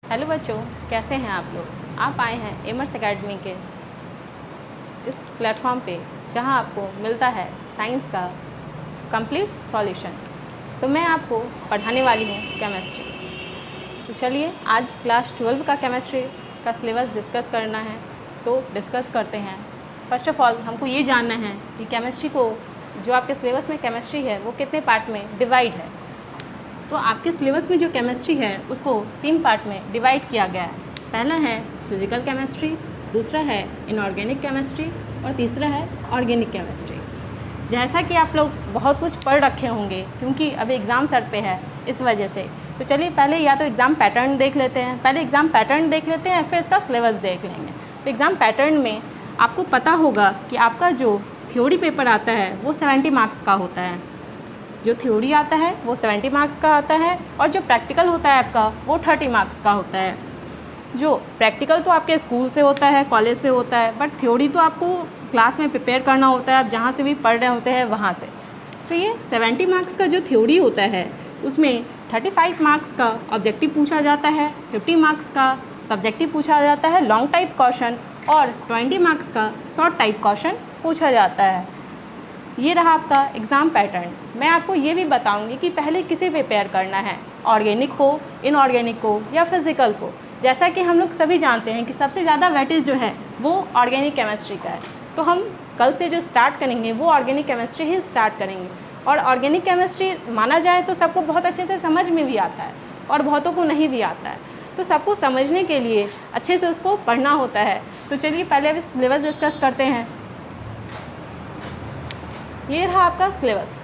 Hello बच्चों, कैसे हैं आप लोग। आप आए हैं एमर्स एकेडमी के इस प्लेटफॉर्म पे जहां आपको मिलता है साइंस का कंप्लीट सॉल्यूशन। तो मैं आपको पढ़ाने वाली हूं केमिस्ट्री। तो चलिए आज क्लास 12 का केमिस्ट्री का सिलेबस डिस्कस करना है, तो डिस्कस करते हैं। फर्स्ट ऑफ ऑल हमको ये जानना है कि केमिस्ट्री को जो आपके सिलेबस में केमिस्ट्री है वो कितने पार्ट में डिवाइड है। तो आपके सिलेबस में जो केमिस्ट्री है उसको 3 पार्ट में डिवाइड किया गया है। पहला है फिज़िकल केमिस्ट्री, दूसरा है इनऑर्गेनिक केमिस्ट्री और तीसरा है ऑर्गेनिक केमिस्ट्री। जैसा कि आप लोग बहुत कुछ पढ़ रखे होंगे क्योंकि अभी एग्ज़ाम सर पे है, इस वजह से। तो चलिए पहले या तो एग्ज़ाम पैटर्न देख लेते हैं, फिर इसका सिलेबस देख लेंगे। तो एग्ज़ाम पैटर्न में आपको पता होगा कि आपका जो थ्योरी पेपर आता है वो 70 मार्क्स का होता है। जो थ्योरी आता है वो 70 मार्क्स का आता है और जो प्रैक्टिकल होता है आपका वो 30 मार्क्स का होता है। जो प्रैक्टिकल तो आपके स्कूल से होता है, कॉलेज से होता है, बट थ्योरी तो आपको क्लास में प्रिपेयर करना होता है, आप जहाँ से भी पढ़ रहे होते हैं वहाँ से। तो ये 70 मार्क्स का जो थ्योरी होता है उसमें 35 मार्क्स का ऑब्जेक्टिव पूछा जाता है, 50 मार्क्स का सब्जेक्टिव पूछा जाता है लॉन्ग टाइप क्वेश्चन और 20 मार्क्स का शॉर्ट टाइप क्वेश्चन पूछा जाता है। ये रहा आपका एग्ज़ाम पैटर्न। मैं आपको ये भी बताऊंगी कि पहले किसे प्रिपेयर करना है, ऑर्गेनिक को, इनऑर्गेनिक को या फिज़िकल को। जैसा कि हम लोग सभी जानते हैं कि सबसे ज़्यादा वेटेज जो है वो ऑर्गेनिक केमिस्ट्री का है। तो हम कल से जो स्टार्ट करेंगे वो ऑर्गेनिक केमिस्ट्री ही स्टार्ट करेंगे। और ऑर्गेनिक केमिस्ट्री माना जाए तो सबको बहुत अच्छे से समझ में भी आता है और बहुतों को नहीं भी आता है। तो सबको समझने के लिए अच्छे से उसको पढ़ना होता है। तो चलिए पहले अभी सिलेबस डिस्कस करते हैं। ये रहा आपका सिलेबस।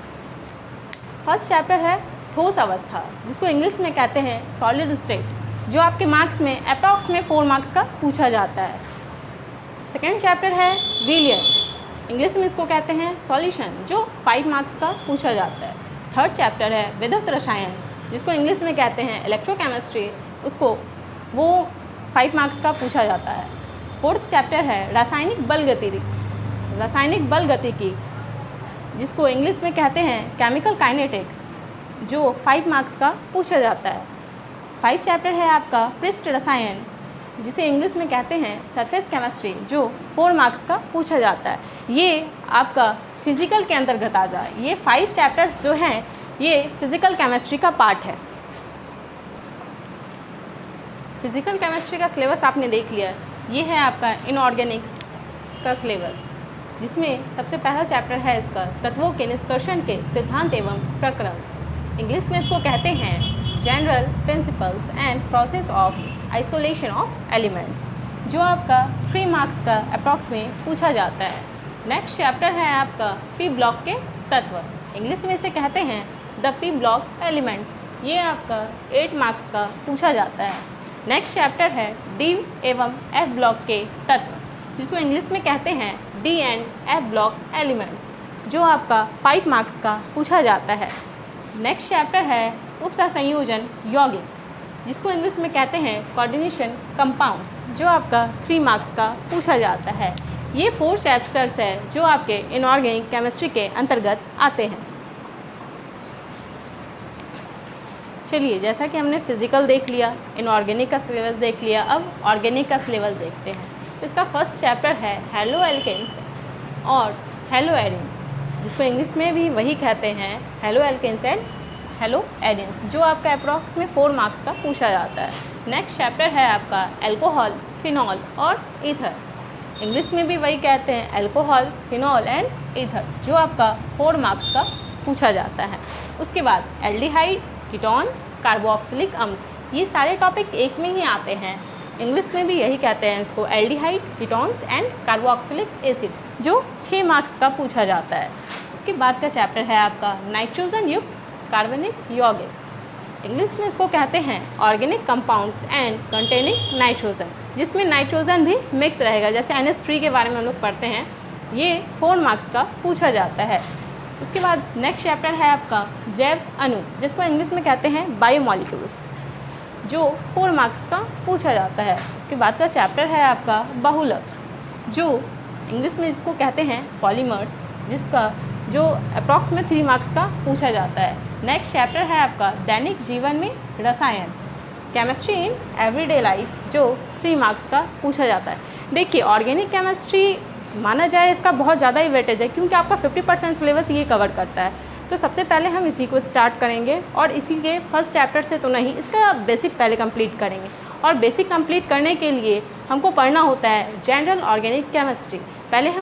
फर्स्ट चैप्टर है ठोस अवस्था, जिसको इंग्लिश में कहते हैं सॉलिड स्टेट, जो आपके मार्क्स में अप्रॉक्स में 4 मार्क्स का पूछा जाता है। सेकेंड चैप्टर है विलियर, इंग्लिश में इसको कहते हैं सॉल्यूशन, जो 5 मार्क्स का पूछा जाता है। थर्ड चैप्टर है विद्युत रसायन, जिसको इंग्लिश में कहते हैं इलेक्ट्रोकेमिस्ट्री, उसको वो 5 मार्क्स का पूछा जाता है। फोर्थ चैप्टर है रासायनिक बल गतिकी, जिसको इंग्लिश में कहते हैं केमिकल काइनेटिक्स, जो 5 मार्क्स का पूछा जाता है। 5 चैप्टर है आपका पृष्ठ रसायन, जिसे इंग्लिश में कहते हैं सरफेस केमिस्ट्री, जो 4 मार्क्स का पूछा जाता है। ये आपका फिज़िकल के अंतर्गत आ जाए। ये 5 चैप्टर्स जो हैं ये फिज़िकल केमिस्ट्री का पार्ट है। फिज़िकल केमिस्ट्री का सिलेबस आपने देख लिया। ये है आपका इनऑर्गेनिक्स का सिलेबस, जिसमें सबसे पहला चैप्टर है इसका तत्वों के निष्कर्षण के सिद्धांत एवं प्रक्रम। इंग्लिश में इसको कहते हैं general principles and process of isolation of elements, जो आपका 3 मार्क्स का अप्रॉक्स में पूछा जाता है। नेक्स्ट चैप्टर है आपका पी ब्लॉक के तत्व, इंग्लिश में इसे कहते हैं द पी ब्लॉक एलिमेंट्स। ये आपका 8 मार्क्स का पूछा जाता है। नेक्स्ट चैप्टर है डी एवं एफ ब्लॉक के तत्व, जिसको इंग्लिश में कहते हैं D and F block elements, जो आपका 5 मार्क्स का पूछा जाता है। नेक्स्ट चैप्टर है उपसंयोजन यौगिक, जिसको इंग्लिश में कहते हैं कोऑर्डिनेशन कंपाउंड्स, जो आपका 3 मार्क्स का पूछा जाता है। ये 4 चैप्टर्स है जो आपके इनऑर्गेनिक केमिस्ट्री के अंतर्गत आते हैं। चलिए, जैसा कि हमने फिज़िकल देख लिया, इनऑर्गेनिक का सिलेबस देख लिया, अब ऑर्गेनिक का सिलेबस देखते हैं। इसका फर्स्ट चैप्टर है हेलो एल्केन्स और हेलो एरिन, जिसको इंग्लिश में भी वही कहते हैं haloalkanes and haloarenes, जो आपका अप्रॉक्स में 4 मार्क्स का पूछा जाता है। नेक्स्ट चैप्टर है आपका अल्कोहल, फिनॉल और ईथर, इंग्लिश में भी वही कहते हैं अल्कोहल, फिनॉल एंड ईथर, जो आपका 4 मार्क्स का पूछा जाता है। उसके बाद एल्डिहाइड, कीटोन, कार्बोक्सिलिक अम्ल, ये सारे टॉपिक एक में ही आते हैं। इंग्लिश में भी यही कहते हैं इसको aldehyde, ketones and carboxylic acid, जो 6 मार्क्स का पूछा जाता है। उसके बाद का चैप्टर है आपका नाइट्रोजन युक्त कार्बनिक यौगिक, इंग्लिश में इसको कहते हैं organic compounds and containing nitrogen, जिसमें नाइट्रोजन भी मिक्स रहेगा। जैसे NH3 के बारे में हम लोग पढ़ते हैं, ये 4 मार्क्स का पूछा जाता है। उसके बाद नेक्स्ट चैप्टर है आपका जैव अणु, जिसको इंग्लिश में कहते हैं बायोमॉलिक्यूल्स, जो 4 मार्क्स का पूछा जाता है। उसके बाद का चैप्टर है आपका बहुलक, जो इंग्लिश में इसको कहते हैं पॉलीमर्स, जिसका जो अप्रॉक्स में 3 मार्क्स का पूछा जाता है। नेक्स्ट चैप्टर है आपका दैनिक जीवन में रसायन, केमिस्ट्री इन एवरीडे लाइफ, जो 3 मार्क्स का पूछा जाता है। देखिए ऑर्गेनिक केमिस्ट्री माना जाए इसका बहुत ज़्यादा ही वेटेज है, क्योंकि आपका 50% सिलेबस ये कवर करता है। तो सबसे पहले हम इसी को स्टार्ट करेंगे, और इसी के फर्स्ट चैप्टर से तो नहीं, इसका बेसिक पहले कंप्लीट करेंगे। और बेसिक कंप्लीट करने के लिए हमको पढ़ना होता है जनरल ऑर्गेनिक केमिस्ट्री। पहले हम